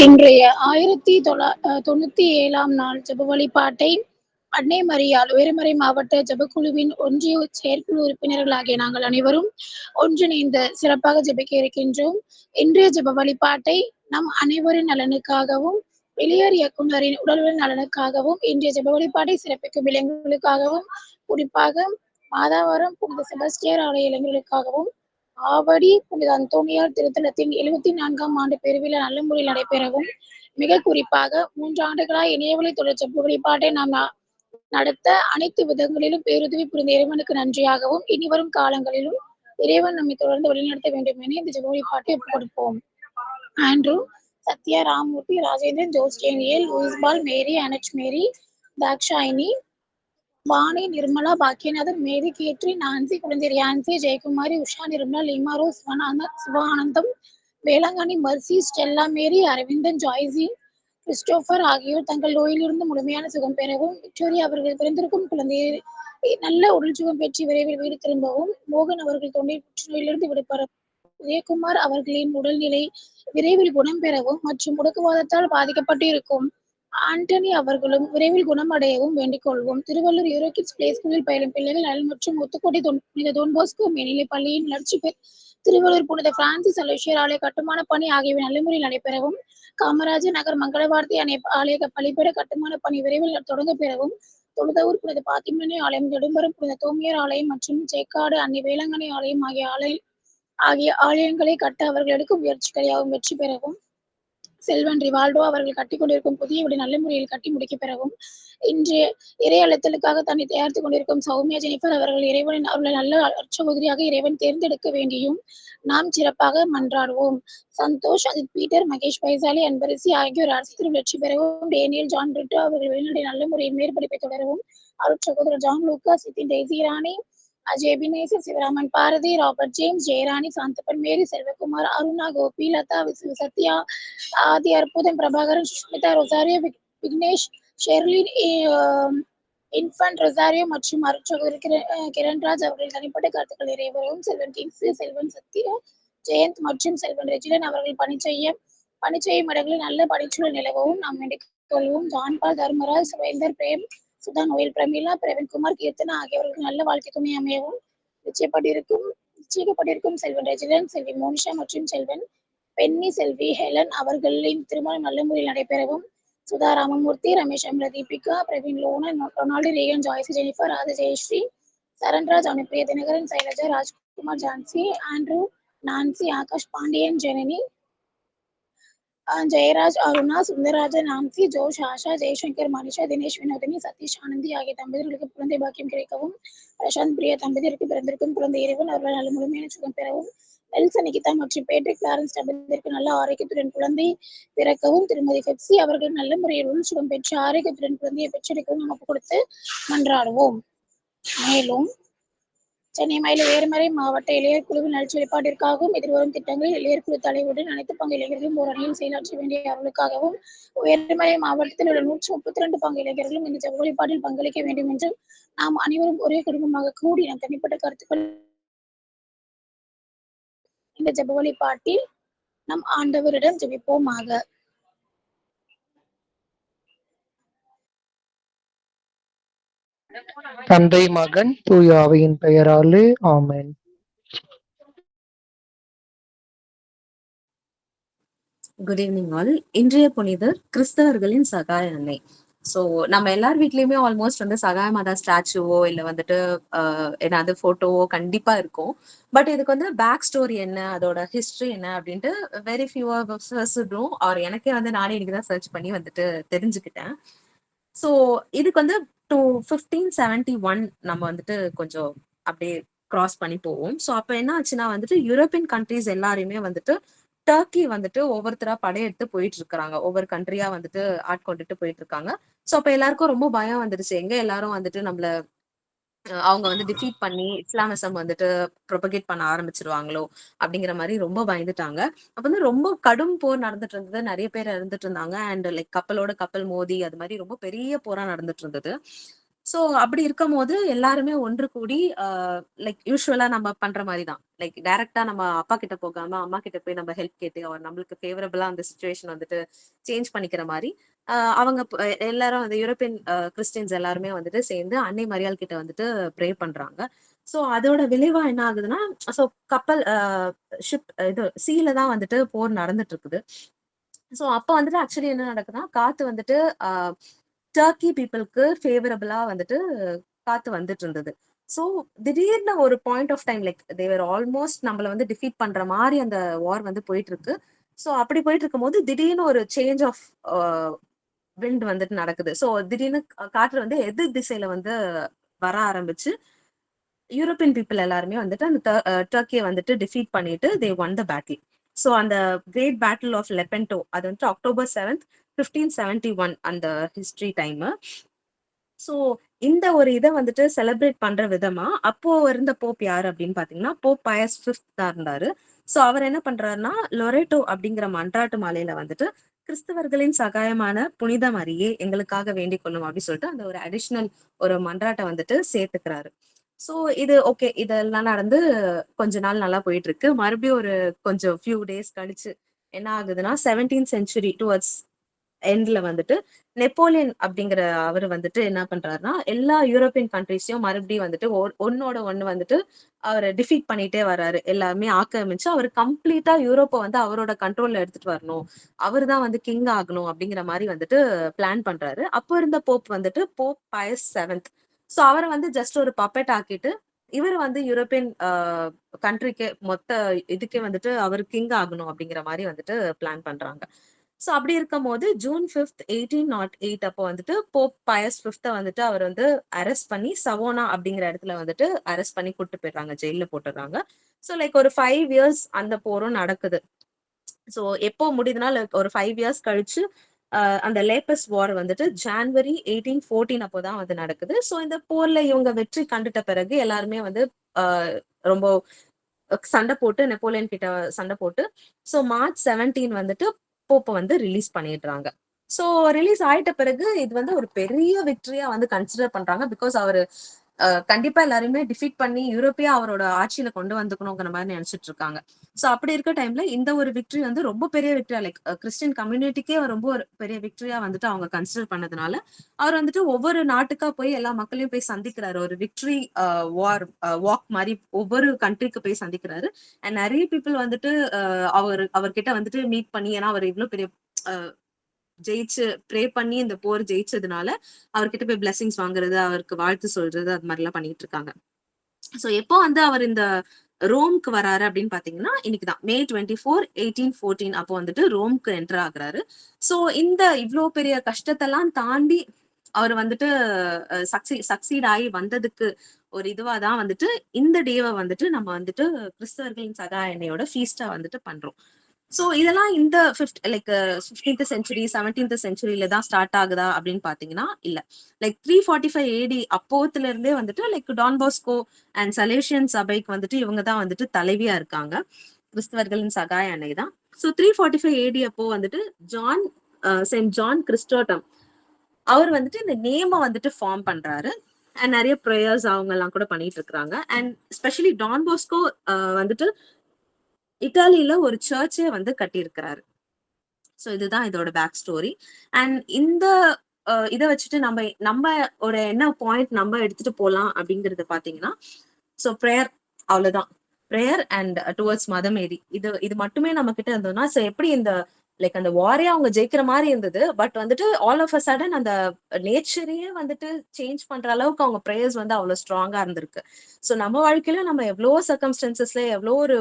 இன்றைய 1997ஆம் நாள் ஜெப வழிபாட்டை அன்னை மரியாள் உயர்மறை மாவட்ட ஜெபக்குழுவின் ஒன்றிய செயற்குழு உறுப்பினர்களாகிய நாங்கள் அனைவரும் ஒன்றிணைந்து சிறப்பாக ஜெபிக்க இருக்கின்றோம். இன்றைய ஜெப வழிபாட்டை நம் அனைவரின் நலனுக்காகவும், வெளியேறு இயக்குனரின் உடல்நல நலனுக்காகவும், இன்றைய ஜெப வழிபாட்டை சிறப்பிக்கும் இளைஞர்களுக்காகவும், குறிப்பாக மாதாவரம் புனித செபஸ்டியார் ஆலய இளைஞர்களுக்காகவும், ஆவடி புனித அந்தோணியார் திருத்தலத்தின் 74ஆம் ஆண்டு பெருவிழா நல்ல முறையில் நடைபெறவும், மிக குறிப்பாக 3 ஆண்டுகளாய் இணையவழி தொடர் ஜெப வழிபாட்டை நாம் நடத்த அனைத்து விதங்களிலும் பேருதவி புரிந்த இறைவனுக்கு நன்றியாகவும், இனிவரும் காலங்களிலும் இறைவன் நம்மை தொடர்ந்து வழிநடத்த வேண்டும் என இந்த ஜெப வழிபாட்டை ஒப்புக் கொடுப்போம். Andrew, Sathya, Ramurthy, Rajendran, Jose Daniel, Louis Paul, Mary, Annette Mary, Dakshayini, Vani, Nirmala, Bakkiyanathan, Mary, கேட்ரி, நான்சி, குழந்தை யான்சி, ஜெயக்குமாரி, உஷா, நிர்மலா, லீமாரோ, Sivanandam, Velankanni, Mercy, Stella Mary, Aravindan, Joicy, Christopher ஆகியோர் தங்கள் நோயிலிருந்து முழுமையான சுகம் பெறவும், விக்டோரியா அவர்கள் பிறந்திருக்கும் குழந்தையை நல்ல உடல் சுகம் பெற்று விரைவில் வீடு திரும்பவும், மோகன் அவர்கள் தொண்டை புற்றுநோயிலிருந்து விடுபெறவும், உதயகுமார் அவர்களின் உடல்நிலை விரைவில் குணம் பெறவும் மற்றும் முடக்குவாதத்தால் பாதிக்கப்பட்டு இருக்கும் ஆண்டனி அவர்களும் விரைவில் குணமடையவும் வேண்டிக் கொள்வோம். திருவள்ளூர் யூரோகிட்ஸ் பிளே ஸ்கூலில் பயிலும் பிள்ளைகள் நலன் மற்றும் முத்துக்கோட்டை புனித டோன் போஸ்கோ மேல்நிலைப் பள்ளியின் வளர்ச்சி திருவள்ளூர் புனித பிரான்சிஸ் அலோசியர் ஆலய கட்டுமான பணி ஆகியவை நல்ல முறையில் நடைபெறவும், காமராஜர் நகர் மங்களவார்த்தை ஆலய பள்ளிப்பட கட்டுமான பணி விரைவில் தொடங்க பெறவும், தொழுதூர் புனித பாத்திமனி ஆலயம், நெடும்பரம் புனித தோமியர் ஆலயம் மற்றும் சேக்காடு அன்னை வேளாங்கண்ணி ஆலயம் ஆகிய ஆலயங்களை கட்ட அவர்கள் எடுக்கும் முயற்சிகள் யாவும் வெற்றி பெறவும், செல்வன் ரிவால்டோ அவர்கள் கட்டிக் கொண்டிருக்கும் புதிய வீடு நல்ல முறையில் கட்டி முடிக்க பெறவும், இன்றைய இறை அழுத்தலுக்காக தன்னை தயாரித்துக் கொண்டிருக்கும் சௌமியா ஜெனிஃபர் அவர்கள் இறைவனின் அவர்களை நல்ல அர்ச்சகுதியாக இறைவன் தேர்ந்தெடுக்க வேண்டியும் நாம் சிறப்பாக மன்றாடுவோம். சந்தோஷ், அஜித் பீட்டர், மகேஷ் பைசாலி, அன்பரசி ஆகியோர் அரசியல் வெற்றி பெறவும், டேனியல் ஜான் பிரிட்டோ அவர்கள் வெளிநாடு நல்ல முறையில் மேற்படிப்பை தொடரவும், அருட்சகோதரர் ஜான் லூக்கா, சித்தின் டெய்சி ராணி, அஜய் அபிநேசன், சிவராமன் பாரதி, ராபர்ட் ஜேம்ஸ், ஜெயராணி, சாந்தப்பன், மேரி, செல்வகுமார், அருணா, கோபி, லதா, சத்யா, ஆதி அற்புதம், Prabhakaran, Sushmita, Rosario, Vignesh, Sherlin, infant, Rosario மற்றும் அருட்சகோதரர் கிரண்ராஜ் அவர்கள் தனிப்பட்ட கருத்துக்கள் நிறைவேறவும், செல்வன் கிங்ஸ், செல்வன் சத்யா, ஜெயந்த் மற்றும் செல்வன் ரெஜிலன் அவர்கள் பணி செய்யும் இடங்களில் நல்ல பணிச்சூழல் நிலவவும் நாம் வேண்டிக் கொள்வோம். ஜான்பால், தர்மராஜ், சுரேந்தர், பிரேம், சுதா, நோயல், பிரமிளா, பிரவீன்குமார், கீர்த்தனா ஆகியவர்களுக்கு நல்ல வாழ்க்கை துணை அமையவும், நிச்சயிக்கப்பட்டிருக்கும் செல்வன் ரெஜிலன், செல்வி மோனிஷா மற்றும் செல்வன் பென்னி, செல்வி ஹெலன் அவர்களின் திருமணம் நல்ல முறையில் நடைபெறவும், Sudha, Ramamoorthy, Ramesh, Amala, Deepika, Praveen, Lona, Ronald, Reagan, Joicy, Jennifer, Raja, Jayashree, Saranraj, Anupriya, Dinakaran, Sailaja, Rajkumar, Jhansi, Andrew, Nancy, Akash, Pandian, Janani, Jayaraj, Aruna, Sundararajan, Nancy, Josh, Asha, Jaishankar, Manisha, Dinesh, Vinodhini, Sathish, Anandhi ஆகிய தம்பதியர்களுக்கு குழந்தை பாக்கியம் கிடைக்கவும், பிரசாந்த், பிரியா தம்பதியருக்கு பிறந்திருக்கும் குழந்தை இறைவன் அவர்கள் நல்ல முழுமையான சுகம் பெறவும், நெல்சன், நிகிதா மற்றும் பேட்ரிக் லாரன்ஸ் தம்பதியருக்கு நல்ல ஆரோக்கியத்துடன் குழந்தை பிறக்கவும், திருமதி பெப்சி அவர்கள் நல்ல முறையில் உள் சுகம் பெற்று ஆரோக்கியத்துடன் குழந்தையை பெற்றெடுக்கவும் நமக்கு கொடுத்து மன்றாடுவோம். மேலும் சென்னை மயில உயர்மறை மாவட்ட இளையர் குழுவின் நல்ச்சி வெளிப்பாட்டிற்காகவும், எதிர்வரும் திட்டங்களில் இளையர் குழு தலைவருடன் அனைத்து பங்கு இளைஞர்களும் ஒரு அணியில் செயலாற்ற வேண்டிய அவர்களுக்காகவும், உயர்மறை மாவட்டத்தில் உள்ள 132 பங்கு இளைஞர்களும் இந்த ஜெப வழிபாட்டில் பங்களிக்க வேண்டும் என்றும், நாம் அனைவரும் ஒரே குடும்பமாக கூடி நம் தனிப்பட்ட கருத்துக்கள் இந்த ஜெப வழிபாட்டில் நம் ஆண்டவரிடம் ஜெபிப்போமாக. தந்தை, மகன், தூய ஆவியின் பெயராலே ஆமென். Good evening all. இன்றைய புனிதர் கிறிஸ்தவர்களின் சகாய அன்னை. ஸோ நம்ம எல்லார் வீட்லயுமே ஆல்மோஸ்ட் வந்து சகாய மாதா ஸ்டாச்சுவோ இல்லை வந்துட்டு ஏதாவது போட்டோவோ கண்டிப்பா இருக்கும். பட் இதுக்கு வந்து பேக் ஸ்டோரி என்ன, அதோட ஹிஸ்டரி என்ன அப்படின்ட்டு வெரி ஃபியூ ஆர் எனக்கே வந்து நானே இன்னைக்குதான் சர்ச் பண்ணி வந்துட்டு தெரிஞ்சுக்கிட்டேன். ஸோ இதுக்கு வந்து 1571 நம்ம வந்துட்டு கொஞ்சம் அப்படியே கிராஸ் பண்ணி போவோம். ஸோ அப்ப என்ன ஆச்சுன்னா வந்துட்டு யூரோப்பியன் கண்ட்ரிஸ் எல்லாருமே வந்துட்டு டர்க்கி வந்துட்டு ஒவ்வொருத்தரா படையெடுத்து போயிட்டு இருக்காங்க, ஒவ்வொரு கண்ட்ரியா வந்துட்டு ஆட்கொண்டுட்டு போயிட்டு இருக்காங்க. ஸோ அப்ப எல்லாருக்கும் ரொம்ப பயம் வந்துருச்சு, எங்க எல்லாரும் வந்துட்டு நம்மள அவங்க வந்து டிஃபீட் பண்ணி இஸ்லாமிசம் வந்துட்டு ப்ரொபகேட் பண்ண ஆரம்பிச்சிருவாங்களோ அப்படிங்கிற மாதிரி ரொம்ப பயந்துட்டாங்க. அப்ப வந்து ரொம்ப கடும் போர் நடந்துட்டு இருந்தது, நிறைய பேர் இருந்துட்டு இருந்தாங்க. அண்ட் லைக் கப்பலோட கப்பல் மோதி அது மாதிரி ரொம்ப பெரிய போரா நடந்துட்டு இருந்தது. ஸோ அப்படி இருக்கும் போது எல்லாருமே ஒன்று கூடி லைக் யூஸ்வலா நம்ம பண்ற மாதிரி தான், லைக் டைரக்டா நம்ம அப்பா கிட்ட போகாம அம்மா கிட்ட போய் நம்ம ஹெல்ப் கேட்டு அவர் நம்மளுக்கு ஃபேவரபிளா அந்த சுச்சுவேஷன் வந்துட்டு சேஞ்ச் பண்ணிக்கிற மாதிரி அவங்க எல்லாரும் அந்த யூரோப்பியன் கிறிஸ்டியன்ஸ் எல்லாருமே வந்துட்டு சேர்ந்து அன்னை மரியாள் கிட்ட வந்துட்டு ப்ரே பண்றாங்க. ஸோ அதோட விளைவா என்ன ஆகுதுன்னா, ஸோ கப்பல் ஷிப் இது சீல தான் வந்துட்டு போர் நடந்துட்டு இருக்குது. ஸோ அப்ப வந்துட்டு ஆக்சுவலி என்ன நடக்குதுன்னா, காத்து வந்துட்டு டர்க்கி பீப்புளுக்கு ஃபேவரபிளா வந்துட்டு காத்து வந்துட்டு இருந்தது. ஸோ திடீர்னு ஒரு point of time like they were almost நம்மள வந்து டிஃபீட் பண்ற மாதிரி அந்த வார் வந்து போயிட்டு இருக்கு. ஸோ அப்படி போயிட்டு இருக்கும்போது திடீர்னு ஒரு சேஞ்ச் ஆஃப் விண்ட் வந்துட்டு நடக்குது. ஸோ திடீர்னு காற்று வந்து எதிர் திசையில வந்து வர ஆரம்பிச்சு யூரோப்பியன் பீப்புள் எல்லாருமே வந்துட்டு அந்த டர்க்கியை வந்துட்டு டிஃபீட் பண்ணிட்டு தே ஒன் த பேட்டில். ஸோ அந்த கிரேட் பேட்டில் ஆஃப் லெபென்டோ அது வந்துட்டு October 7th 1571 அந்த ஹிஸ்டரி டைம். ஸோ இந்த ஒரு இதை வந்துட்டு செலிப்ரேட் பண்ற விதமா அப்போ இருந்த போப் யாரு அப்படின்னு பாத்தீங்கன்னா போப் பயஸ் ஃபிஃப்த் தான் இருந்தாரு. ஸோ அவர் என்ன பண்றாருன்னா லொரேட்டோ அப்படிங்கிற மன்றாட்டு மாலையில வந்துட்டு கிறிஸ்தவர்களின் சகாயமான புனித மரியே எங்களுக்காக வேண்டிக் கொள்ளும் அப்படின்னு சொல்லிட்டு அந்த ஒரு அடிஷ்னல் ஒரு மன்றாட்டை வந்துட்டு சேர்த்துக்கிறாரு. ஸோ இது ஓகே, இதெல்லாம் நடந்து கொஞ்ச நாள் நல்லா போயிட்டு இருக்கு. மறுபடியும் ஒரு கொஞ்சம் ஃபியூ டேஸ் கழிச்சு என்ன ஆகுதுன்னா 17th century டுவர்ட்ஸ் எண்ட்ல வந்துட்டு நெப்போலியன் அப்படிங்கிற அவர் வந்துட்டு என்ன பண்றாருன்னா எல்லா யூரோப்பியன் கண்ட்ரிஸையும் மறுபடியும் வந்துட்டு ஒன்னோட ஒண்ணு வந்துட்டு அவரை டிஃபீட் பண்ணிட்டே வர்றாரு. எல்லாமே ஆக்கிரமிச்சு அவர் கம்ப்ளீட்டா யூரோப்பை வந்து அவரோட கண்ட்ரோல்ல எடுத்துட்டு வரணும், அவர் தான் வந்து கிங் ஆகணும் அப்படிங்கிற மாதிரி வந்துட்டு பிளான் பண்றாரு. அப்போ இருந்த போப் வந்துட்டு போப் பயஸ் 7th. ஸோ அவரை வந்து ஜஸ்ட் ஒரு பப்பெட் ஆக்கிட்டு இவர் வந்து யூரோப்பியன் கண்ட்ரிக்கு மொத்த இதுக்கே வந்துட்டு அவர் கிங் ஆகணும் அப்படிங்கிற மாதிரி வந்துட்டு பிளான் பண்றாங்க. ஸோ அப்படி இருக்கும் போது June 5th 1808 அப்போ வந்துட்டு போப் பயஸ் 5th வந்துட்டு அவர் வந்து அரெஸ்ட் பண்ணி சவோனா அப்படிங்கிற இடத்துல வந்துட்டு அரெஸ்ட் பண்ணி கூட்டு போயிடுறாங்க, ஜெயில போட்டுடுறாங்க. ஸோ லைக் ஒரு 5 years அந்த போரும் நடக்குது. ஸோ எப்போ முடியுதுன்னா ஒரு 5 years கழிச்சு அந்த லேப்பஸ் வார் வந்துட்டு January 1814 அப்போதான் வந்து நடக்குது. ஸோ இந்த போர்ல இவங்க வெற்றி கண்டுட்ட பிறகு எல்லாருமே வந்து ரொம்ப சண்டை போட்டு நெப்போலியன் கிட்ட சண்டை போட்டு ஸோ March 17 வந்துட்டு போப்பை வந்து ரிலீஸ் பண்ணிடுறாங்க. ஸோ ரிலீஸ் ஆயிட்ட பிறகு இது வந்து ஒரு பெரிய விக்டரியா வந்து கன்சிடர் பண்றாங்க. பிகாஸ் அவரு கண்டிப்பா எல்லாருமே டிஃபீட் பண்ணி யூரோப்பியா அவரோட ஆட்சியில கொண்டு வந்துக்கணுங்கிற மாதிரி நினைச்சிட்டு இருக்காங்க. சோ அப்படி இருக்க டைம்ல இந்த ஒரு விக்டரி வந்து ரொம்ப பெரிய விக்டரியா லைக் கிறிஸ்டியன் கம்யூனிட்டிக்கே ரொம்ப ஒரு பெரிய விக்டரியா வந்துட்டு அவங்க கன்சிடர் பண்ணதுனால அவர் வந்துட்டு ஒவ்வொரு நாட்டுக்கா போய் எல்லா மக்களையும் போய் சந்திக்கிறாரு. ஒரு விக்டரி வாக் மாதிரி ஒவ்வொரு கண்ட்ரிக்கு போய் சந்திக்கிறாரு. அண்ட் நிறைய பீப்புள் வந்துட்டு அவர்கிட்ட வந்துட்டு மீட் பண்ணி, ஏன்னா அவர் இவ்வளவு பெரிய ஜெயிச்சு ப்ரே பண்ணி இந்த போர் ஜெயிச்சதுனால அவர்கிட்ட போய் பிளெஸிங்ஸ் வாங்குறது, அவருக்கு வாழ்த்து சொல்றது, அது மாதிரி எல்லாம் பண்ணிட்டு இருக்காங்க. சோ எப்போ வந்து அவர் இந்த ரோம்க்கு வராரு அப்படின்னு பாத்தீங்கன்னா இன்னைக்குதான் May 24 1814 அப்போ வந்துட்டு ரோம்க்கு என்டர் ஆகுறாரு. சோ இந்த இவ்வளவு பெரிய கஷ்டத்தெல்லாம் தாண்டி அவர் வந்துட்டு சக்சீட் ஆகி வந்ததுக்கு ஒரு இதுவாதான் வந்துட்டு இந்த டேவை வந்துட்டு நம்ம வந்துட்டு கிறிஸ்தவர்களின் சகாய எண்ணெயோட ஃபீஸ்டா வந்துட்டு பண்றோம். சோ இதெல்லாம் இந்த லைக் 15th century 17th centuryல தான் ஸ்டார்ட் ஆகுதா அப்படின்னு பாத்தீங்கன்னா இல்ல. லைக் 345 AD அப்போத்துல இருந்தே வந்துட்டு like Don Bosco and Salesian சபைக்கு வந்துட்டு இவங்க தான் வந்துட்டு தலைவியா இருக்காங்க. கிறிஸ்தவர்களின் சகாய அன்னை தான். ஸோ 345 AD அப்போ வந்துட்டு செயின்ட் ஜான் கிறிஸ்டோட்டம் அவர் வந்துட்டு இந்த நேம வந்துட்டு ஃபார்ம் பண்றாரு. அண்ட் நிறைய ப்ரேயர்ஸ் அவங்க எல்லாம் கூட பண்ணிட்டு இருக்காங்க. அண்ட் ஸ்பெஷலி டான் பாஸ்கோ வந்துட்டு இட்டாலியில ஒரு சர்ச்சே வந்து கட்டியிருக்கிறாரு. ஸோ இதுதான் இதோட பேக் ஸ்டோரி. அண்ட் இந்த இதை வச்சுட்டு நம்ம ஒரு என்ன பாயிண்ட் நம்ம எடுத்துட்டு போலாம் அப்படிங்கறத பாத்தீங்கன்னா, ஸோ ப்ரேயர் அவ்வளவுதான். ப்ரேயர் அண்ட் டுவர்ட்ஸ் மதர் மேரி இது மட்டுமே நம்ம கிட்ட இருந்தோம்னா ஸோ எப்படி இந்த லைக் அந்த வாரே அவங்க ஜெயிக்கிற மாதிரி இருந்தது. பட் வந்துட்டு ஆல் ஆஃப் அ சடன் அந்த நேச்சரையே வந்துட்டு சேஞ்ச் பண்ற அளவுக்கு அவங்க ப்ரேயர்ஸ் வந்து அவ்வளவு ஸ்ட்ராங்கா இருந்திருக்கு. ஸோ நம்ம வாழ்க்கையிலும் நம்ம எவ்வளவோ சர்க்கம்ஸ்டன்சஸ்ல எவ்வளோ ஒரு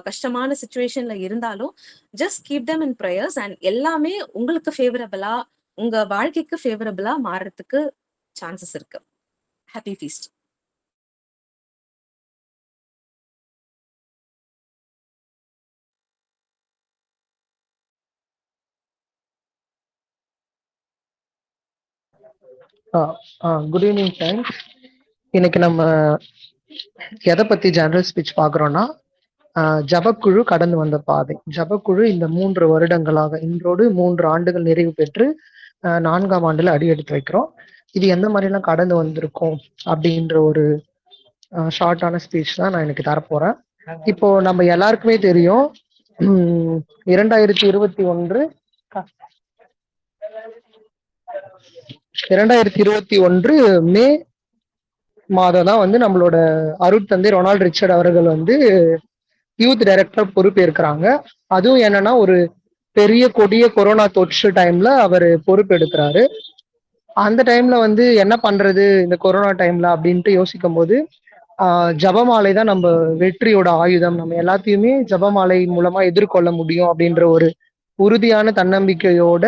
கஷ்டமான சுச்சுவேஷன்ல இருந்தாலும் just keep them in prayers and எல்லாமே உங்களுக்கு ஃபேவரபிளா உங்க வாழ்க்கைக்கு ஃபேவரபிளா மாறதுக்கு சான்சஸ் இருக்கு. Happy feast. Good evening friends. இன்னைக்கு நம்ம எதை பத்தி ஜெனரல் ஸ்பீச் பார்க்குறோம்னா ஜபக்குழு கடந்து வந்த பாதை. ஜபக்குழு இந்த 3 வருடங்களாக இன்றோடு 3 ஆண்டுகள் நிறைவு பெற்று 4ஆம் ஆண்டுல அடி எடுத்து வைக்கிறோம். இது எந்த மாதிரிலாம் கடந்து வந்திருக்கும் அப்படின்ற ஒரு ஷார்ட்டான ஸ்பீச் தான் நான் எனக்கு தரப்போறேன். இப்போ நம்ம எல்லாருக்குமே தெரியும் 2021 மே மாதம் தான் வந்து நம்மளோட அருட்தந்தை ரொனால்ட் ரிச்சர்ட் அவர்கள் வந்து யூத் டைரக்டர் பொறுப்பேற்கிறாங்க. அதுவும் என்னன்னா ஒரு பெரிய கொடிய கொரோனா தொற்று டைம்ல அவர் பொறுப்பெடுக்கிறாரு. அந்த டைம்ல வந்து என்ன பண்றது இந்த கொரோனா டைம்ல அப்படின்ட்டு யோசிக்கும் போது ஜபமாலை தான் நம்ம வெற்றியோட ஆயுதம், நம்ம எல்லாத்தையுமே ஜபமாலை மூலமா எதிர்கொள்ள முடியும் அப்படின்ற ஒரு உறுதியான தன்னம்பிக்கையோட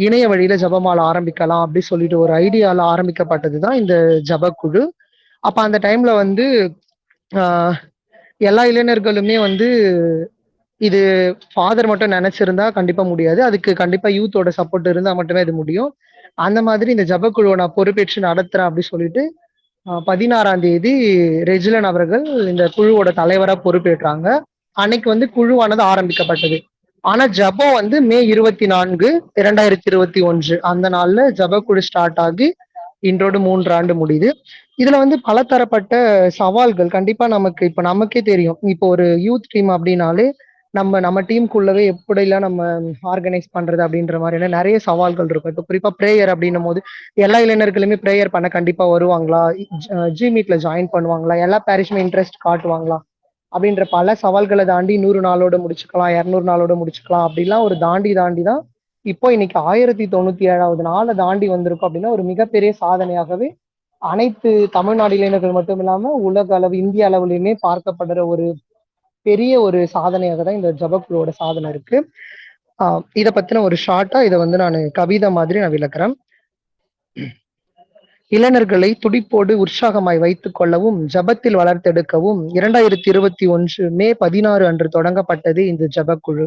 இணைய வழியில ஜபமாலை ஆரம்பிக்கலாம் அப்படி சொல்லிட்டு ஒரு ஐடியால ஆரம்பிக்கப்பட்டதுதான் இந்த ஜபக்குழு. அப்ப அந்த டைம்ல வந்து எல்லா இளைஞர்களுமே வந்து இது ஃபாதர் மட்டும் நினைச்சிருந்தா கண்டிப்பா முடியாது, அதுக்கு கண்டிப்பா யூத்தோட சப்போர்ட் இருந்தா மட்டுமே அது முடியும். அந்த மாதிரி இந்த ஜபக்குழுவை நான் பொறுப்பேற்று நடத்துறேன் அப்படி சொல்லிட்டு 16ஆம் தேதி ரெஜிலன் அவர்கள் இந்த குழுவோட தலைவரா பொறுப்பேற்றாங்க. அன்னைக்கு வந்து குழுவானது ஆரம்பிக்கப்பட்டது. ஆனா ஜபம் வந்து மே 24, 2021 அந்த நாள்ல ஜபக்குழு ஸ்டார்ட் ஆகி இன்றோடு 3 ஆண்டு முடியுது. இதுல வந்து பலதரப்பட்ட சவால்கள் கண்டிப்பா நமக்கே தெரியும். இப்போ ஒரு யூத் டீம் அப்படின்னாலே நம்ம டீமுக்குள்ளவே எப்படிலாம் நம்ம ஆர்கனைஸ் பண்றது அப்படின்ற மாதிரியான நிறைய சவால்கள் இருக்கும். இப்போ குறிப்பா பிரேயர் அப்படின்னும் போது எல்லா இளைஞர்களுமே பிரேயர் பண்ண கண்டிப்பா வருவாங்களா, ஜி மீட்ல ஜாயின் பண்ணுவாங்களா, எல்லா பேரிஷுமே இன்ட்ரெஸ்ட் காட்டுவாங்களா அப்படின்ற பல சவால்களை தாண்டி 100 நாளோட முடிச்சுக்கலாம், 200 நாளோட முடிச்சுக்கலாம் அப்படிலாம் ஒரு தாண்டி தான் இப்போ இன்னைக்கு 1097வது நாளை தாண்டி வந்திருக்கும் அப்படின்னா ஒரு மிகப்பெரிய சாதனையாகவே அனைத்து தமிழ்நாடு இளைஞர்கள் மட்டும் இல்லாம உலக அளவு இந்திய அளவுலயுமே பார்க்கப்படுற ஒரு பெரிய ஒரு சாதனையாக தான் இந்த ஜபக்குழுவோட சாதனை இருக்கு. இதை பத்தின ஒரு ஷார்ட்டா இதை வந்து நான் கவிதை மாதிரி நான் விளக்குறேன். இளைஞர்களை துடிப்போடு உற்சாகமாய் வைத்துக் கொள்ளவும் ஜபத்தில் வளர்த்தெடுக்கவும் 2021 மே 16 அன்று தொடங்கப்பட்டது இந்த ஜபக்குழு.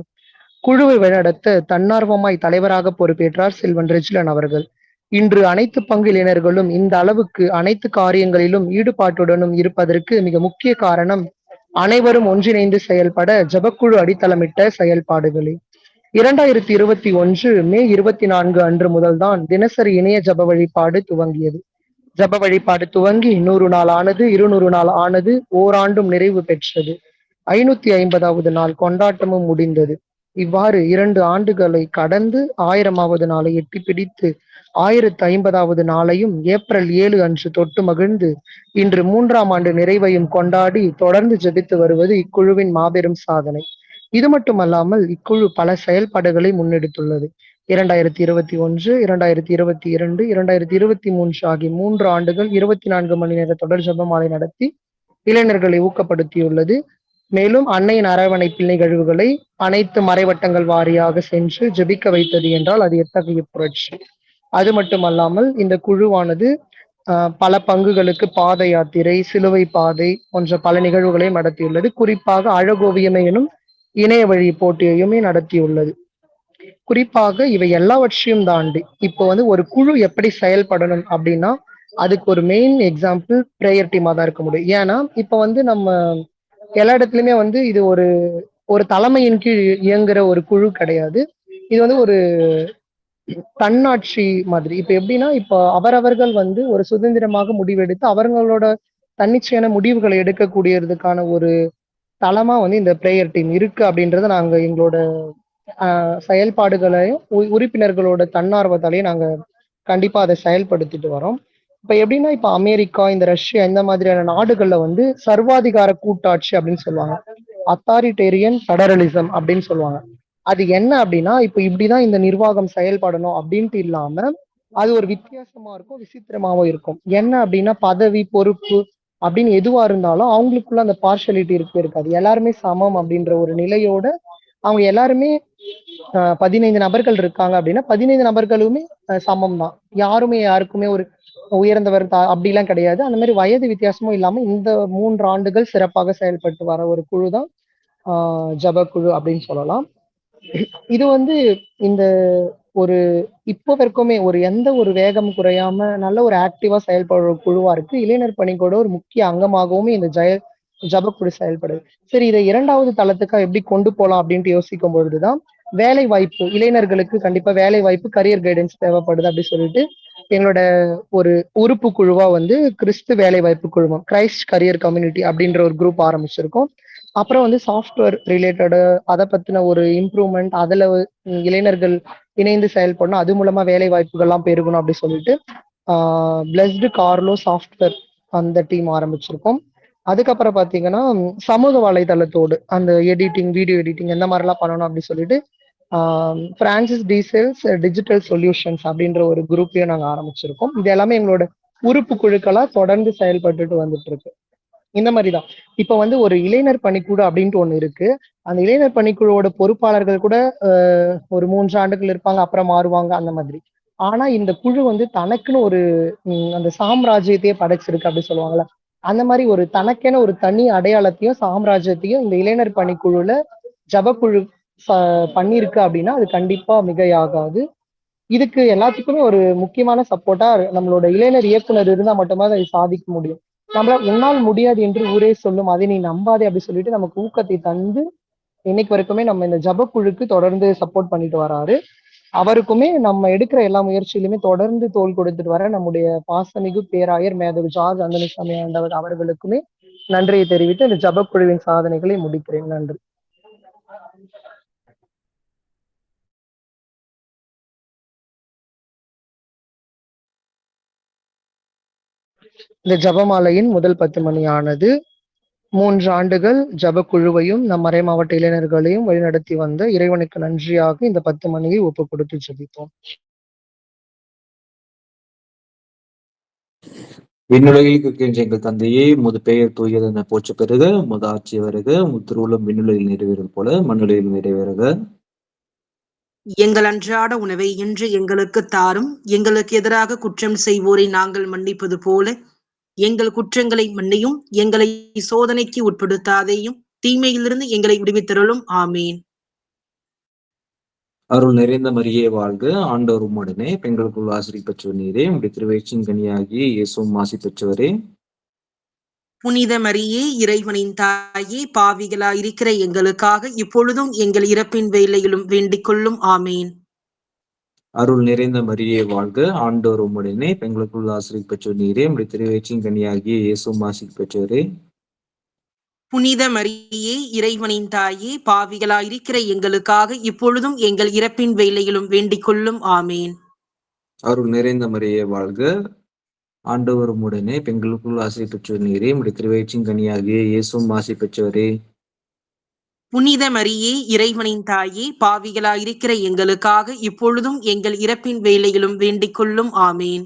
குழுவை வழிநடத்த தன்னார்வமாய் தலைவராக பொறுப்பேற்றார் செல்வன் ரெஜிலன் அவர்கள். இன்று அனைத்து பங்கு இளைஞர்களும் இந்த அளவுக்கு அனைத்து காரியங்களிலும் ஈடுபாட்டுடனும் இருப்பதற்கு மிக முக்கிய காரணம் அனைவரும் ஒன்றிணைந்து செயல்பட ஜபக்குழு அடித்தளமிட்ட செயல்பாடுகளே. 2021 மே 24 அன்று முதல்தான் தினசரி இணைய ஜப வழிபாடு துவங்கியது. ஜப வழிபாடு துவங்கி 100 நாள் ஆனது, 200 நாள் ஆனது, ஓராண்டும் நிறைவு பெற்றது. 550வது நாள் கொண்டாட்டமும் முடிந்தது. இவ்வாறு 2 ஆண்டுகளை கடந்து 1000வது நாளை எட்டி பிடித்து 1050வது நாளையும் ஏப்ரல் 7 அன்று தொட்டு மகிழ்ந்து இன்று 3ஆம் ஆண்டு நிறைவையும் கொண்டாடி தொடர்ந்து ஜெபித்து வருவது இக்குழுவின் மாபெரும் சாதனை. இது மட்டுமல்லாமல் இக்குழு பல செயல்பாடுகளை முன்னெடுத்துள்ளது. 2021, 2022, 2023 ஆகிய 3 ஆண்டுகள் 24 மணி நேர தொடர் ஜபமாலை நடத்தி இளைஞர்களை ஊக்கப்படுத்தியுள்ளது. மேலும் அன்னையின் அரவணைப்பில் நிகழ்வுகளை அனைத்து மறைவட்டங்கள் வாரியாக சென்று ஜெபிக்க வைத்தது என்றால் அது எத்தகைய புரட்சி. அது மட்டுமல்லாமல் இந்த குழுவானது பல பங்குகளுக்கு பாத யாத்திரை, சிலுவை பாதை போன்ற பல நிகழ்வுகளையும் நடத்தியுள்ளது. குறிப்பாக அழகோவியமை எனும் இணைய வழி போட்டியையுமே நடத்தியுள்ளது. குறிப்பாக இவை எல்லாவற்றையும் தாண்டி இப்போ வந்து ஒரு குழு எப்படி செயல்படணும் அப்படின்னா அதுக்கு ஒரு மெயின் எக்ஸாம்பிள் பிரேயர் டீமா தான் இருக்க முடியும். ஏன்னா இப்ப வந்து நம்ம எல்லா இடத்துலயுமே வந்து இது ஒரு தலைமையின் கீழ் இயங்குற ஒரு குழு கிடையாது. இது வந்து ஒரு தன்னாட்சி மாதிரி. இப்ப எப்படின்னா இப்ப அவரவர்கள் வந்து ஒரு சுதந்திரமாக முடிவெடுத்து அவர்களோட தன்னிச்சையான முடிவுகளை எடுக்கக்கூடியதுக்கான ஒரு தளமா வந்து இந்த பிரேயர் டீம் இருக்கு அப்படின்றத நாங்க எங்களோட செயல்பாடுகளையும் உறுப்பினர்களோட தன்னார்வத்தாலையும் நாங்க கண்டிப்பா அதை செயல்படுத்திட்டு வரோம். இப்ப எப்படின்னா இப்ப அமெரிக்கா, இந்த ரஷ்யா இந்த மாதிரியான நாடுகள்ல வந்து சர்வாதிகார கூட்டாட்சி அப்படின்னு சொல்லுவாங்க, அத்தாரிட்டேரியன் ஃபெடரலிசம் அப்படின்னு சொல்லுவாங்க. அது என்ன அப்படின்னா இப்ப இப்படிதான் இந்த நிர்வாகம் செயல்படணும் அப்படின்ட்டு இல்லாம அது ஒரு வித்தியாசமா இருக்கும், விசித்திரமாவும் இருக்கும். என்ன அப்படின்னா பதவி பொறுப்பு அப்படின்னு எதுவா இருந்தாலும் அவங்களுக்குள்ள அந்த பார்ஷியலிட்டி இருக்காது. எல்லாருமே சமம் அப்படின்ற ஒரு நிலையோட அவங்க எல்லாருமே 15 நபர்கள் இருக்காங்க அப்படின்னா 15 நபர்களுமே சமம் தான். யாருக்குமே ஒரு உயர்ந்தவர் அப்படிலாம் கிடையாது. அந்த மாதிரி வயது வித்தியாசமும் இல்லாம இந்த 3 ஆண்டுகள் சிறப்பாக செயல்பட்டு வர ஒரு குழு தான் ஜபக்குழு அப்படின்னு சொல்லலாம். இது வந்து இந்த ஒரு இப்போ வரைக்குமே ஒரு எந்த ஒரு வேகம் குறையாம நல்ல ஒரு ஆக்டிவா செயல்படுற குழுவா இருக்கு. இளைஞர் பணி கூட ஒரு முக்கிய அங்கமாகவும் இந்த ஜபக்குழு செயல்படுது. சரி, இதை 2வது தளத்துக்கா எப்படி கொண்டு போகலாம் அப்படின்ட்டு யோசிக்கும் பொழுதுதான் வேலை வாய்ப்பு, இளைஞர்களுக்கு கண்டிப்பா வேலை வாய்ப்பு, கரியர் கைடன்ஸ் தேவைப்படுது அப்படி சொல்லிட்டு எங்களோட ஒரு உறுப்பு குழுவா வந்து கிறிஸ்து வேலைவாய்ப்பு குழுமம், கிரைஸ்ட் கரியர் கம்யூனிட்டி அப்படின்ற ஒரு குரூப் ஆரம்பிச்சிருக்கோம். அப்புறம் வந்து சாஃப்ட்வேர் ரிலேட்டடு அத பத்தின ஒரு இம்ப்ரூவ்மெண்ட், அதுல இளைஞர்கள் இணைந்து செயல்படணும். அது மூலமா வேலை வாய்ப்புகள்லாம் பெருகணும் அப்படி சொல்லிட்டு, பிளெஸ்டு கார்லோ சாஃப்ட்வேர் அந்த டீம் ஆரம்பிச்சிருக்கோம். அதுக்கப்புறம் பார்த்தீங்கன்னா, சமூக வலைதளத்தோடு அந்த எடிட்டிங், வீடியோ எடிட்டிங் எந்த மாரிலாம் பண்ணணும் அப்படி சொல்லிட்டு, பிரான்சிஸ் டீசெல்ஸ் டிஜிட்டல் சொல்யூஷன்ஸ் அப்படின்ற ஒரு குரூப்பையும் நாங்க ஆரம்பிச்சிருக்கோம். இது எல்லாமே எங்களோட உறுப்பு குழுக்களா தொடர்ந்து செயல்பட்டுட்டு வந்துட்டு இருக்கு. இந்த மாதிரிதான். இப்ப வந்து ஒரு இளைஞர் பணிக்குழு அப்படின்ட்டு ஒண்ணு இருக்கு. அந்த இளைஞர் பணிக்குழுவோட பொறுப்பாளர்கள் கூட ஒரு 3 ஆண்டுகள் இருப்பாங்க, அப்புறம் மாறுவாங்க அந்த மாதிரி. ஆனா இந்த குழு வந்து தனக்குன்னு ஒரு அந்த சாம்ராஜ்யத்தையே படைச்சிருக்கு அப்படி சொல்லுவாங்கல்ல. அந்த மாதிரி ஒரு தனக்கென ஒரு தனி அடையாளத்தையும், சாம்ராஜ்யத்தையும் இந்த இளைஞர் பணிக்குழுல ஜபக்குழு ச பண்ணியிருக்கு அப்படின்னா, அது கண்டிப்பா மிகையாகாது. இதுக்கு எல்லாத்துக்குமே ஒரு முக்கியமான சப்போர்ட்டா நம்மளோட இளைஞர் இயக்குனர் இருந்தா மட்டும் தான் அதை சாதிக்க முடியும். நம்மளால "உன்னால் முடியாது என்று ஊரே சொல்லும். அதை நீ நம்பாதே" அப்படி சொல்லிட்டு நமக்கு ஊக்கத்தை தந்து, இன்னைக்கு வரைக்குமே நம்ம இந்த ஜபக்குழுக்கு தொடர்ந்து சப்போர்ட் பண்ணிட்டு வராரு. அவருக்குமே நம்ம எடுக்கிற எல்லா முயற்சியிலுமே தொடர்ந்து தோள் கொடுத்துட்டு வர நம்முடைய பாசமிகு பேராயர் மேதகு ஜார்ஜ் அந்தோனிசாமி ஆண்டவர் அவர்களுக்குமே நன்றியை தெரிவித்து இந்த ஜபக்குழுவின் சாதனைகளை முடிக்கிறேன். நன்றி. இந்த ஜபமாலையின் முதல் 10 மணியானது 3 ஆண்டுகள் ஜபக்குழுவையும் நம் மறை மாவட்ட இளைஞர்களையும் வழிநடத்தி வந்த இறைவனுக்கு நன்றியாக இந்த 10 மணியை ஒப்பு கொடுத்து ஜெபிப்போம். விண்ணுலகில் இருக்கின்ற எங்கள் தந்தையே, உமது பெயர் தூயது என போற்ற பெறுக. உமது ஆட்சி வருக. உமது திருவுளம் விண்ணுலகில் நிறைவேறுவது போல மண்ணுலகில் நிறைவேறுக. எங்கள் அன்றாட உணவை இன்று எங்களுக்கு தாரும். எங்களுக்கு எதிராக குற்றம் செய்வோரை நாங்கள் மன்னிப்பது போல எங்கள் குற்றங்களை மன்னியும். எங்களை சோதனைக்கு உட்படுத்தாதேயும், தீமையிலிருந்து எங்களை விடுவித்தருளும். ஆமீன். அருள் நிறைந்த மரியே வாழ்க. ஆண்டவர் உம்முடனே, பெண்களுக்குள் ஆசிரியர் பெற்றவர் நீரே. உம்முடைய திருவயிற்றின் கனியாகிய இயேசுவும் ஆசி பெற்றவரே. புனித மரியே, இறைவனின் தாயே, பாவிகளாயிருக்கிற எங்களுக்காக இப்பொழுதும் எங்கள் இறப்பின் வேளையிலும் வேண்டிக் கொள்ளும். ஆமீன். அருள் நிறைந்த மரியே வாழ்க. ஆண்டவர் உம்முடனே, பெண்களுக்குள் ஆசிரியர் பெற்றவர் நீரே. உம்முடைய திருவயிற்றின் கனியாகிய இயேசுவும் ஆசி பெற்றவரே. புனித மரியே, இறைவனின் தாயே, பாவிகளாயிருக்கிற எங்களுக்காக இப்பொழுதும் எங்கள் இறப்பின் வேளையிலும் வேண்டிக் கொள்ளும். ஆமீன். அருள் நிறைந்த மரியே வாழ்க. ஆண்டவர் உம்முடனே, பெண்களுக்குள் ஆசி பெற்றவர் நீரே. உம்முடைய திருவயிற்றின் கனியாகிய இயேசுவும் ஆசி பெற்றவரே. புனித மரியே, இறைவனின் தாயே, பாவிகளாயிருக்கிற எங்களுக்காக இப்பொழுதும் எங்கள் இறப்பின் வேளையிலும் வேண்டிக் கொள்ளும். ஆமீன்.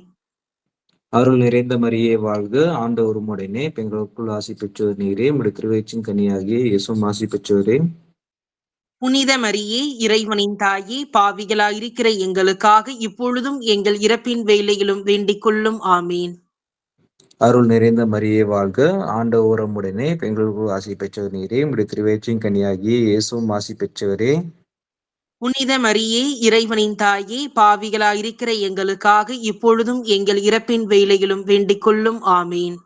அருள் நிறைந்த மரியே வாழ்க. ஆண்டவர் உம்முடனே, பெண்களுக்குள் ஆசி பெற்றவர் நீரே. உம்முடைய திருவயிற்றின் கனியாகிய இயேசுவும் ஆசி பெற்றவரே. புனித மரியே, இறைவனின் தாயே, பாவிகளாயிருக்கிற எங்களுக்காக இப்பொழுதும் எங்கள் இறப்பின் வேளையிலும் வேண்டிக் கொள்ளும். ஆமீன். அருள் நிறைந்த மரியே வாழ்க. ஆண்டவர் உம்முடனே, பெண்களுக்குள் ஆசி பெற்றவர் நீரே. உம்முடைய திருவயிற்றின் கனியாகிய இயேசுவும் ஆசி பெற்றவரே. புனித மரியே, இறைவனின் தாயே, பாவிகளாயிருக்கிற எங்களுக்காக இப்பொழுதும் எங்கள் இறப்பின் வேளையிலும் வேண்டிக் கொள்ளும். ஆமீன்.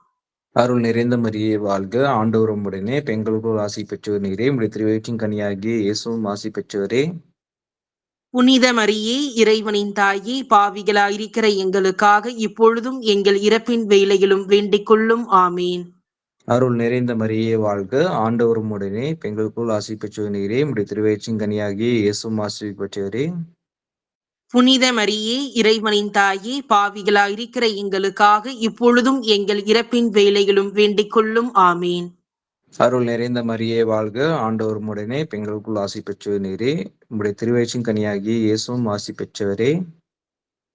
அருள் நிறைந்த மரியே வாழ்க. ஆண்டவர் உம்முடனே, பெண்களுக்குள் ஆசி பெற்றவர் நீரே. உம்முடைய திருவயிற்றின் கனியாகிய இயேசுவும் ஆசி பெற்றவரே. புனித மரியே, இறைவனின் தாயே, பாவிகளாயிருக்கிற எங்களுக்காக இப்பொழுதும் எங்கள் இறப்பின் வேளையிலும் வேண்டிக் கொள்ளும். ஆமீன். அருள் நிறைந்த மரியே வாழ்க. ஆண்டவர் உம்முடனே, பெண்களுக்குள் ஆசி பெற்றவர் நீரே. உம்முடைய திருவயிற்றின் கனியாகிய இயேசுவும் ஆசி பெற்றவரே. புனித மரியே, இறைவனின் தாயே, பாவிகளாயிருக்கிற எங்களுக்காக இப்பொழுதும் எங்கள் இறப்பின் வேளையிலும் வேண்டிக் கொள்ளும். ஆமீன். அருள் நிறைந்த மரியே வாழ்க. ஆண்டவர் உம்முடனே, பெண்களுக்குள் ஆசி பெற்றவர் நீரே. உம்முடைய திருவயிற்றின் கனியாகிய இயேசுவும் ஆசி பெற்றவரே.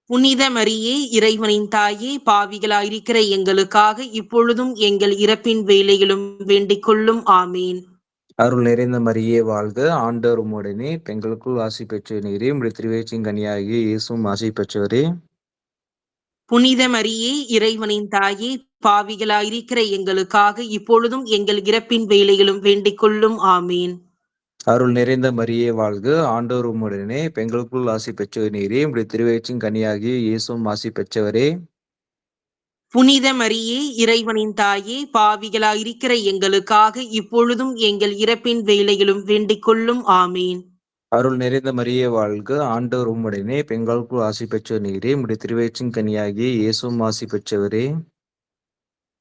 புனித மரியே, இறைவனின் தாயே, பாவிகளாயிருக்கிற எங்களுக்காக இப்பொழுதும் எங்கள் இறப்பின் வேளையிலும் வேண்டிக் கொள்ளும். ஆமீன். அருள் நிறைந்த மரியே வாழ்க. ஆண்டவர் உம்முடனே, பெண்களுக்குள் ஆசி பெற்றவர் நீரே. உம்முடைய திருவயிற்றின் கனியாகிய இயேசுவும் ஆசி பெற்றவரே. புனித மரியே, இறைவனின் தாயே, பாவிகளாயிருக்கிற எங்களுக்காக இப்பொழுதும் எங்கள் இறப்பின் வேளையிலும் வேண்டிக் கொள்ளும். ஆமீன். அருள் நிறைந்த மரியே வாழ்க. ஆண்டவர் உம்முடனே, பெண்களுக்குள் ஆசி பெற்றவர் நீரே. உம்முடைய திருவயிற்றின் கனியாகிய இயேசுவும் ஆசி பெற்றவரே. புனித மரியே, இறைவனின் தாயே, பாவிகளாயிருக்கிற எங்களுக்காக இப்பொழுதும் எங்கள் இறப்பின் வேளையிலும் வேண்டிக் கொள்ளும். ஆமீன். அருள் நிறைந்த மரியே வாழ்க, ஆண்டவர் உம்முடனே, பெண்களுக்குள் ஆசி பெற்ற நீரே, உம்முடைய திருவயிற்றின் கனியாகிய இயேசுவும் ஆசி பெற்றவரே.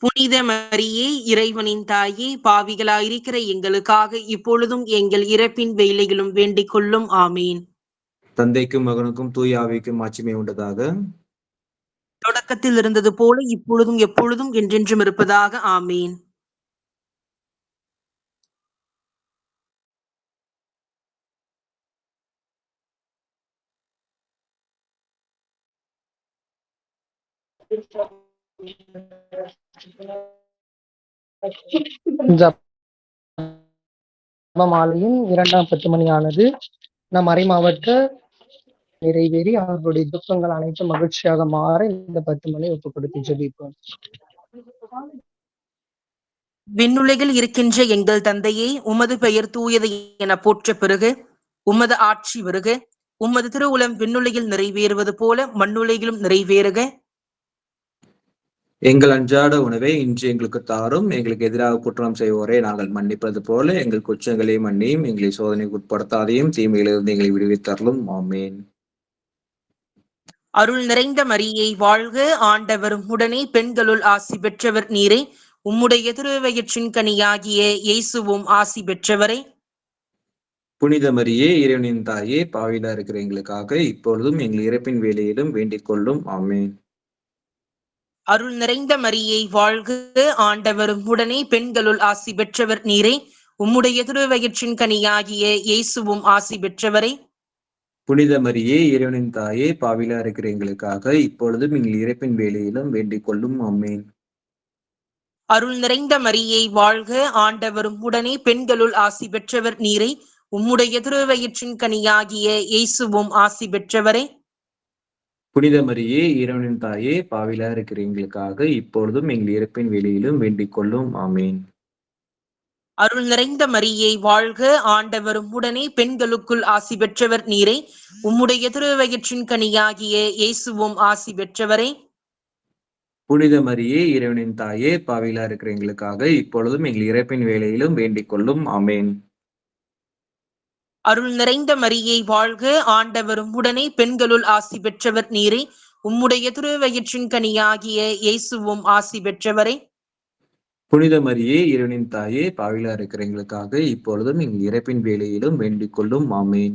புனித மரியே, இறைவனின் தாயே, பாவிகளாயிருக்கிற எங்களுக்காக இப்பொழுதும் எங்கள் இறப்பின் வேளையிலும் வேண்டிக் கொள்ளும். ஆமீன். தந்தைக்கும் மகனுக்கும் தூய ஆவிக்கும் மாட்சிமை உண்டதாக. தொடக்கத்தில் இருந்தது போல இப்பொழுதும் எப்பொழுதும் என்றென்றும் இருப்பதாக. ஆமீன். ஜெபமாலையின் 2ஆம் 10 மணியானது நம் மறைமாவட்ட நிறைவேறி அவர்களுடைய துக்கங்கள் அனைத்தும் மகிழ்ச்சியாக மாற இந்த 10 மணி ஒப்புக் கொடுத்து ஜெபிப்போம். விண்ணுலகில் இருக்கின்ற எங்கள் தந்தையே, உமது பெயர் தூயது என போற்ற பெறுக. உமது ஆட்சி வருக. உமது திருவுளம் விண்ணுலகில் நிறைவேறுவது போல மண்ணுலகிலும் நிறைவேறுக. எங்கள் அன்றாட உணவை இன்று எங்களுக்கு தாரும். எங்களுக்கு எதிராக குற்றம் செய்வோரை நாங்கள் மன்னிப்பது போல எங்கள் குற்றங்களை மன்னியும். எங்களை சோதனைக்கு உட்படுத்தாதையும் தீமையிலிருந்து எங்களை விடுவித்தருளும். ஆமேன். அருள் நிறைந்த மரியை வாழ்க, ஆண்டவர் உடனே, பெண்களுள் ஆசி பெற்றவர் நீரே. உம்முடைய திருவயிற்றின் கனியாகிய இயேசுவும் ஆசி பெற்றவரே. புனித மரியே, இறைவனின் தாயே, பாவிலா இருக்கிற எங்களுக்காக இப்பொழுதும் எங்கள் இறப்பின் வேலையிலும் வேண்டிக் கொள்ளும். ஆமேன். அருள் நிறைந்த மரியை வாழ்க, ஆண்டவர் உடனே, பெண்களுள் ஆசி பெற்றவர் நீரே. உம்முடைய திருவயிற்றின் கனியாகிய இயேசுவும் ஆசி பெற்றவரே. புனித மரியே, இறைவனின் தாயே, பாவிலா இருக்கிற எங்களுக்காக இப்பொழுதும் எங்கள் இறப்பின் வேலையிலும் வேண்டிக் கொள்ளும். ஆமேன். அருள் நிறைந்த மரியை வாழ்க, ஆண்டவர் உடனே, பெண்களுள் ஆசி பெற்றவர் நீரே. உம்முடைய திருவயிற்றின் கனியாகிய இயேசுவும் ஆசி பெற்றவரே. புனித மரியே, இறைவனின் தாயே, பாவிலா இருக்கிற எங்களுக்காக இப்பொழுதும் எங்கள் இறப்பின் வேலையிலும் வேண்டிக் கொள்ளும். ஆமேன். அருள் நிறைந்த மரியை வாழ்க, ஆண்டவர் உடனே, பெண்களுக்குள் ஆசி பெற்றவர் நீரே. உம்முடைய திருவயிற்றின் கனியாகிய இயேசுவும் ஆசி பெற்றவரே. புனித மரியே, இறைவனின் தாயே, பாவிலா இருக்கிற எங்களுக்காக இப்பொழுதும் எங்கள் இறப்பின் வேலையிலும் வேண்டிக் கொள்ளும். ஆமேன். அருள் நிறைந்த மரியை வாழ்க, ஆண்டவர் உடனே, பெண்களுள் ஆசி பெற்றவர் நீரே. உம்முடைய திருவயிற்றின் கனியாகிய இயேசுவும் ஆசி பெற்றவரே. புனித மரியே, இறைவனின் தாயே, பாவிலா இருக்கிற எங்களுக்காக இப்பொழுதும் எங்கள் இறப்பின் வேலையிலும் வேண்டிக் கொள்ளும். ஆமேன்.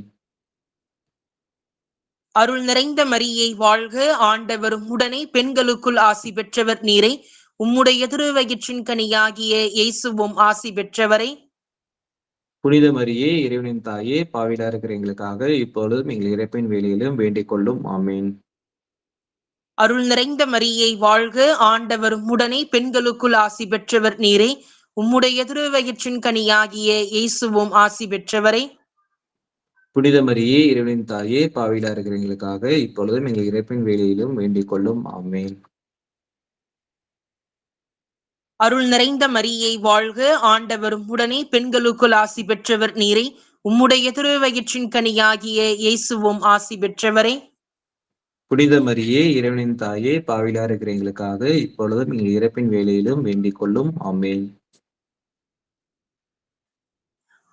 அருள் நிறைந்த மரியை வாழ்க, ஆண்டவர் உடனே, பெண்களுக்குள் ஆசி பெற்றவர் நீரே. உம்முடைய திருவயிற்றின் கனியாகிய இயேசுவும் ஆசி பெற்றவரே. புனித மரியே, இறைவனின் தாயே, பாவிலா இருக்கிற எங்களுக்காக இப்பொழுதும் எங்கள் இறப்பின் வேலையிலும் வேண்டிக் கொள்ளும். ஆமேன். அருள் நிறைந்த மரியை வாழ்க, ஆண்டவர் உடனே, பெண்களுக்குள் ஆசி பெற்றவர் நீரே. உம்முடைய திருவயிற்றின் கனியாகிய இயேசுவும் ஆசி பெற்றவரே. புனித மரியே, இறைவனின் தாயே, பாவிலா இருக்கிற எங்களுக்காக இப்பொழுதும் எங்கள் இறப்பின் வேலையிலும் வேண்டிக் கொள்ளும். ஆமேன். அருள் நிறைந்த மரியை வாழ்க, ஆண்டவர் உடனே, பெண்களுக்குள் ஆசி பெற்றவர் நீரே. உம்முடைய திருவயிற்றின் கனியாகிய இயேசுவும் ஆசி பெற்றவரே. புனித மரியே, இறைவனின் தாயே, பாவிலா இருக்கிற எங்களுக்காக இப்பொழுதும் எங்கள் இறப்பின் வேலையிலும் வேண்டிக் கொள்ளும். ஆமேன்.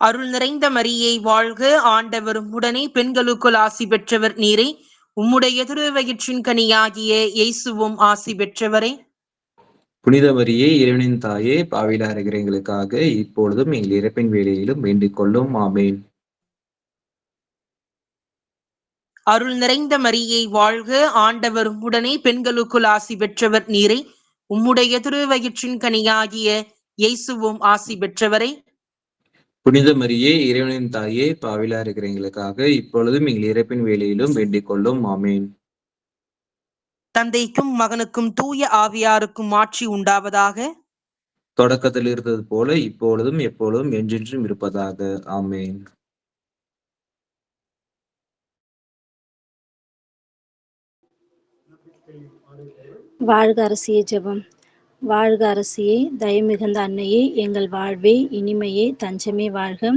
அருள் நிறைந்த மரியை வாழ்க, ஆண்டவர் உடனே, பெண்களுக்குள் ஆசி பெற்றவர் நீரே. உம்முடைய திருவயிற்றின் கனியாகிய இயேசுவும் ஆசி பெற்றவரே. புனித மரியே, இறைவனின் தாயே, பாவிலா இருக்கிற எங்களுக்காக இப்பொழுதும் எங்கள் இறப்பின் வேலையிலும் வேண்டிக் கொள்ளும். ஆமேன். அருள் நிறைந்த மரியை வாழ்க, ஆண்டவர் உடனே, பெண்களுக்குள் ஆசி பெற்றவர் நீரே. உம்முடைய திருவயிற்றின் கனியாகிய இயேசுவும் ஆசி பெற்றவரே. புனித மரியே, இறைவனின் தாயே, பாவிலா இருக்கிற எங்களுக்காக இப்பொழுதும் எங்கள் இறப்பின் வேலையிலும் வேண்டிக் கொள்ளும். ஆமேன். தந்தைக்கும் மகனுக்கும் தூய ஆவியாருக்கும் ஆட்சி உண்டாவதாக. தொடக்கத்தில் இருந்தது போல இப்பொழுதும் எப்பொழுதும் என்றென்றும் இருப்பதாக. ஆமேன். வாழ்க அரசியே ஜெபம். வாழ்க அரசியே, தயமிகுந்த அன்னையே, எங்கள் வாழ்வே, இனிமையே, தஞ்சமே வாழ்க.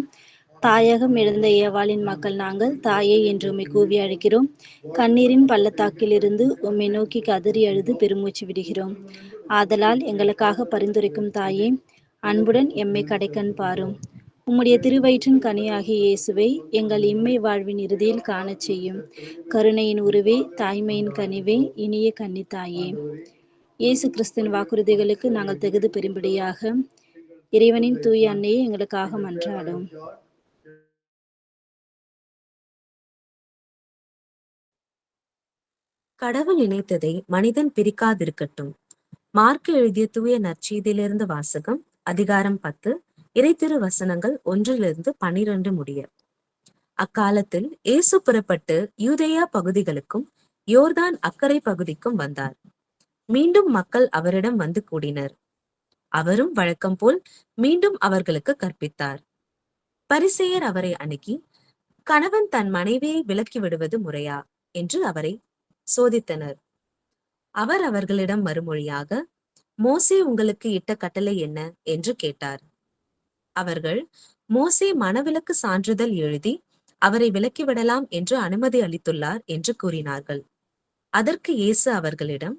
தாயகம் எழுந்த ஏவாளின் மக்கள் நாங்கள், தாயே என்று உம்மை கூவி அழைக்கிறோம். கண்ணீரின் பள்ளத்தாக்கில் இருந்து உம்மை நோக்கி கதறி அழுது பெருமூச்சு விடுகிறோம். ஆதலால் எங்களுக்காக பரிந்துரைக்கும் தாயே, அன்புடன் எம்மை கடைக்கண் பாரும். உம்முடைய திருவயிற்றின் கனியாகிய இயேசுவை எங்கள் இம்மை வாழ்வின் இறுதியில் காணச் செய்யும். கருணையின் உருவே, தாய்மையின் கனிவே, இனிய கன்னித்தாயே, இயேசு கிறிஸ்துவின் வாக்குறுதிகளுக்கு நாங்கள் தகுதி பெறும்படியாக இறைவனின் தூய அன்னையை எங்களுக்காக மன்றாடும். கடவுள் இணைத்ததை மனிதன் பிரிக்காதிருக்கட்டும். மார்க்கு எழுதிய தூய நற்செய்தியிலிருந்து வாசகம், அதிகாரம் 10, இறைத்திரு வசனங்கள் 1-12 முடிய. அக்காலத்தில் இயேசு புறப்பட்டு யூதேயா பகுதிகளுக்கும் யோர்தான் அக்கரை பகுதிக்கும் வந்தார். மீண்டும் மக்கள் அவரிடம் வந்து கூடினர். அவரும் வழக்கம் போல் மீண்டும் அவர்களுக்கு கற்பித்தார். பரிசேயர் அவரை அணுகி, கணவன் தன் மனைவியை விலக்கி விடுவது முறையா என்று அவரை சோதித்தனர். அவர் அவர்களிடம் மறுமொழியாக, மோசே உங்களுக்கு இட்ட கட்டளை என்ன என்று கேட்டார். அவர்கள், மோசே மணவிலக்கு சான்றிதழ் எழுதி அவரை விலக்கிவிடலாம் என்று அனுமதி அளித்துள்ளார் என்று கூறினார்கள். அதற்கு இயேசு அவர்களிடம்,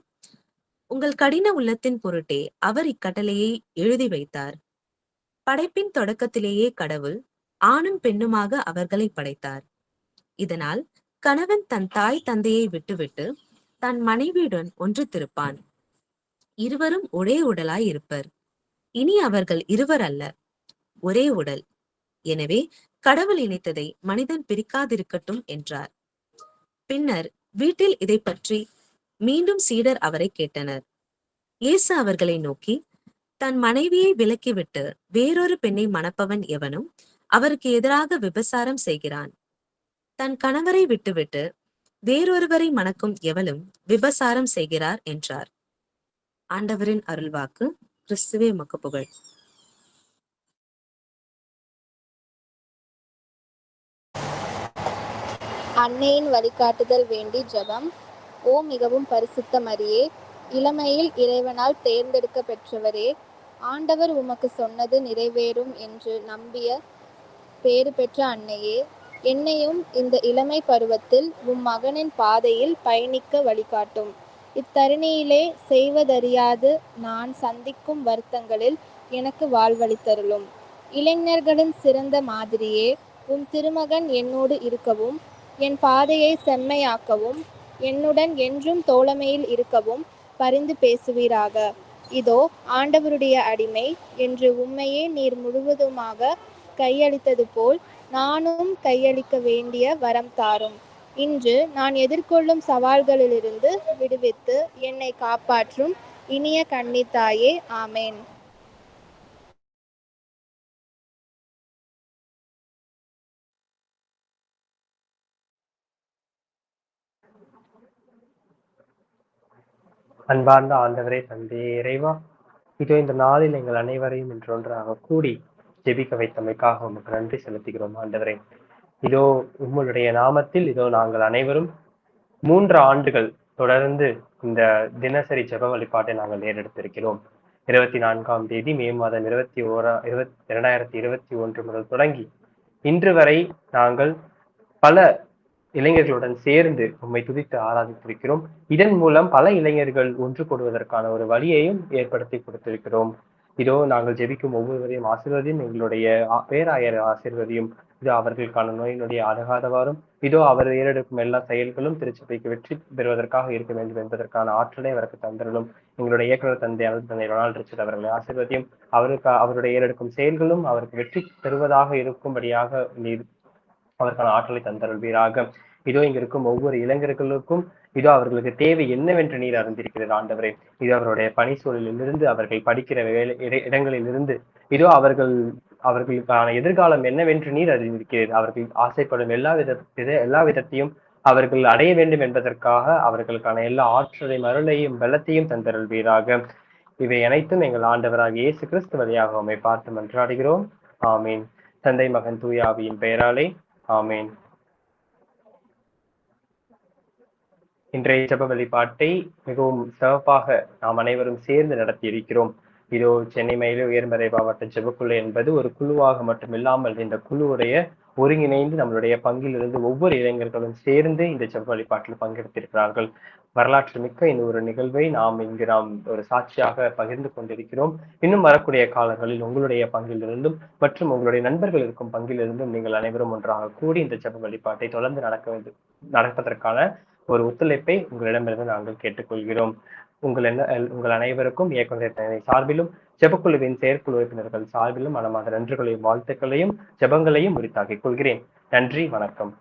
உங்கள் கடின உள்ளத்தின் பொருட்டே அவர் இக்கட்டளையை எழுதி வைத்தார். படைப்பின் தொடக்கத்திலேயே கடவுள் ஆணும் பெண்ணுமாக அவர்களை படைத்தார். இதனால் கணவன் தன் தாய் தந்தையை விட்டுவிட்டு தன் மனைவியுடன் ஒன்றித்திருப்பான். இருவரும் ஒரே உடலாய் இருப்பர். இனி அவர்கள் இருவர் அல்ல, ஒரே உடல். எனவே கடவுள் இணைத்ததை மனிதன் பிரிக்காதிருக்கட்டும் என்றார். பின்னர் வீட்டில் இதை பற்றி மீண்டும் சீடர் அவரை கேட்டனர். இயேசு அவர்களை நோக்கி, தன் மனைவியை விலக்கிவிட்டு வேறொரு பெண்ணை மணப்பவன் எவனும் அவருக்கு எதிராக விபசாரம் செய்கிறான். தன் கணவரை விட்டுவிட்டு வேறொருவரை மணக்கும் எவளும் விபசாரம் செய்கிறார் என்றார். ஆண்டவரின் அருள்வாக்கு. கிறிஸ்துவே உமக்கு புகழ். அன்னையின் வழிகாட்டுதல் வேண்டி ஜெபம். ஓ மிகவும் பரிசுத்த மரியே, இளமையில் இறைவனால் தேர்ந்தெடுக்க பெற்றவரே, ஆண்டவர் உமக்கு சொன்னது நிறைவேறும் என்று நம்பிய பேறு பெற்ற அன்னையே, என்னையும் இந்த இளமை பருவத்தில் உம் மகனின் பாதையில் பயணிக்க வழிகாட்டும். இத்தருணியிலே செய்வதறியாது நான் சந்திக்கும் வருத்தங்களில் எனக்கு வாழ்வளித்தருளும். இளைஞர்களின் சிறந்த மாதிரியே, உம் திருமகன் என்னோடு இருக்கவும், என் பாதையை செம்மையாக்கவும், என்னுடன் என்றும் தோழமையில் இருக்கவும் பரிந்து பேசுவீராக. இதோ ஆண்டவருடைய அடிமை என்று உம்மையே நீர் முழுவதுமாக கையளித்தது போல் நானும் கையளிக்க வேண்டிய வரம் தாரும். இன்று நான் எதிர்கொள்ளும் சவால்களிலிருந்து விடுவித்து என்னை காப்பாற்றும் இனிய கன்னித்தாயே. ஆமேன். அன்பார்ந்த ஆண்டவரே, தந்தையே, இறைவா, இதோ இந்த நாளில் எங்கள் அனைவரையும் இன்றொன்றாக கூடி ஜெபிக்க வைத்தமைக்காக உமக்கு நன்றி செலுத்துகிறோம். ஆண்டவரே, இதோ உம்முடைய நாமத்தில் இதோ நாங்கள் அனைவரும் 3 ஆண்டுகள் தொடர்ந்து இந்த தினசரி ஜெப வழிபாட்டை நாங்கள் ஏறெடுத்திருக்கிறோம். 24ஆம் தேதி மே மாதம் 2021 முதல் தொடங்கி இன்று வரை நாங்கள் பல இளைஞர்களுடன் சேர்ந்து உம்மை துதித்து ஆராதித்திருக்கிறோம். இதன் மூலம் பல இளைஞர்கள் ஒன்று கூடுவதற்கான ஒரு வழியையும் ஏற்படுத்தி கொடுத்திருக்கிறோம். இதோ நாங்கள் ஜெபிக்கும் ஒவ்வொருவரையும் ஆசீர்வதியும், எங்களுடைய பேராயர் ஆசீர்வதியும். இதோ அவர்களுக்கான நோயினுடைய அடகாதவாறும், இதோ அவர் ஏறெடுக்கும் எல்லா செயல்களும் திருச்சபைக்கு வெற்றி பெறுவதற்காக இருக்க வேண்டும் என்பதற்கான ஆற்றலை அவருக்கு தந்தரலும். எங்களுடைய இயக்குநர் தந்தை ரொனால்ட் ரிச்சர்ட் அவர்களை ஆசீர்வதியும். அவருடைய ஏறெடுக்கும் செயல்களும் அவருக்கு வெற்றி பெறுவதாக இருக்கும்படியாக நீர் அவருக்கான ஆற்றலை தந்தருள்வீராக. இதோ இங்க இருக்கும் ஒவ்வொரு இளைஞர்களுக்கும் இதோ அவர்களுக்கு தேவை என்னவென்று நீர் அறிந்திருக்கிறது ஆண்டவரே. இதோ அவருடைய பணி சூழலிலிருந்து, அவர்கள் படிக்கிற இடங்களிலிருந்து, இதோ அவர்களுக்கான எதிர்காலம் என்னவென்று நீர் அறிந்திருக்கிறது. அவர்கள் ஆசைப்படும் எல்லா விதத்தையும் அவர்கள் அடைய வேண்டும் என்பதற்காக அவர்களுக்கான எல்லா ஆற்றலையும் அருளையும் பலத்தையும் தந்தருள்வீராக. இவை அனைத்தும் எங்கள் ஆண்டவராக இயேசு கிறிஸ்து வழியாக உம்மை பார்த்து மன்றாடுகிறோம். ஆமீன். தந்தை, மகன், தூய ஆவியின் பெயராலே. ஆமேன். இன்றைய ஜெப வழிபாட்டை மிகவும் சிறப்பாக நாம் அனைவரும் சேர்ந்து நடத்தி இருக்கிறோம். இதோ சென்னை மயிலை உயர்மறை மாவட்ட ஜெபக்குழு என்பது ஒரு குழுவாக மட்டும் இல்லாமல் இந்த குழுவுடைய ஒருங்கிணைந்து நம்மளுடைய பங்கிலிருந்து ஒவ்வொரு இளைஞர்களும் சேர்ந்து இந்த ஜெப வழிபாட்டில் பங்கெடுத்திருக்கிறார்கள். வரலாற்று மிக்க இந்த ஒரு நிகழ்வை நாம் ஒரு சாட்சியாக பகிர்ந்து கொண்டிருக்கிறோம். இன்னும் வரக்கூடிய காலங்களில் உங்களுடைய பங்கிலிருந்தும் மற்றும் உங்களுடைய நண்பர்கள் இருக்கும் பங்கிலிருந்தும் நீங்கள் அனைவரும் ஒன்றாக கூடி இந்த ஜெப வழிபாட்டை தொடர்ந்து நடப்பதற்கான ஒரு ஒத்துழைப்பை உங்களிடமிருந்து நாங்கள் கேட்டுக்கொள்கிறோம். உங்கள் அனைவருக்கும் இயக்குநர் சார்பிலும் ஜெபக்குழுவின் செயற்குழு உறுப்பினர்கள் சார்பிலும் மனமார்ந்த நன்றிகளையும் வாழ்த்துக்களையும் ஜெபங்களையும் உரித்தாக்கிக் கொள்கிறேன். நன்றி, வணக்கம்.